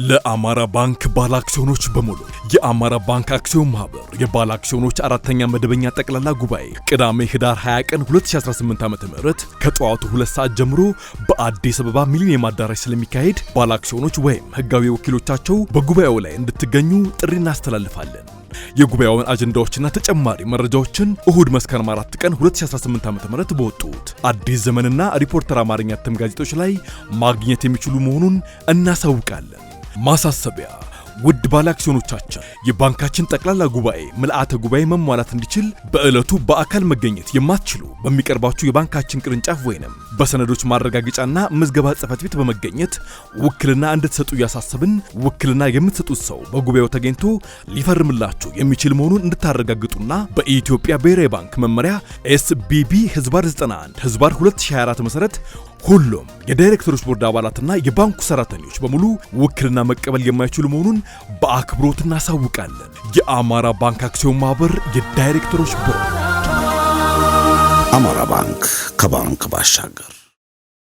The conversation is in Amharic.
ለአማራ ባንክ ባለ አክሲዮኖች በሙሉ የአማራ ባንክ አክሲዮን ማህበር የባለ አክሲዮኖች አራተኛ መደበኛ ጠቅላላ ጉባኤ ቅዳሜ ህዳር 20 ቀን 2018 ዓ.ም ከጠዋቱ 2 ሰዓት ጀምሮ በአዲስ አበባ ሚሊኒየም አዳራሽ ስለሚካሄድ ባለ አክሲዮኖች ወይም ህጋዊ ወኪሎቻቸው በጉባኤው ላይ እንድትገኙ ጥሪ እናስተላልፋለን። የጉባኤውን አጀንዳዎችና ተጨማሪ መረጃዎችን እሁድ መስከረም 4 ቀን 2018 ዓ.ም በወጡት አዲስ ዘመንና ሪፖርተር አማርኛ እትም ጋዜጦች ላይ ማግኘት የሚችሉ መሆኑን እናሳውቃለን። ማሳሰቢያ: ውድ ባለ አክሲዮኖቻችን የባንካችን ጠቅላላ ጉባኤ ምልአተ ጉባኤ መሟላት እንዲችል በዕለቱ በአካል መገኘት የማትችሉ በሚቀርባችሁ የባንካችን ቅርንጫፍ ወይንም በሰነዶች ማረጋገጫና ምዝገባ ጽሕፈት ቤት በመገኘት ውክልና እንድትሰጡ ያሳሰብን። ውክልና የምትሰጡት ሰው በጉባኤው ተገኝቶ ሊፈርምላችሁ የሚችል መሆኑን እንድታረጋግጡና በኢትዮጵያ ብሔራዊ ባንክ መመሪያ SBB /91/2024 መሰረት ሁሉም የዳይሬክተሮች ቦርድ አባላትና የባንኩ ሰራተኞች በሙሉ ውክልና መቀበል የማይችሉ መሆኑን በአክብሮት እናሳውቃለን። የአማራ ባንክ አክሲዮን ማህበር የዳይሬክተሮች ቦርድ። አማራ ባንክ ከባንክ ባሻገር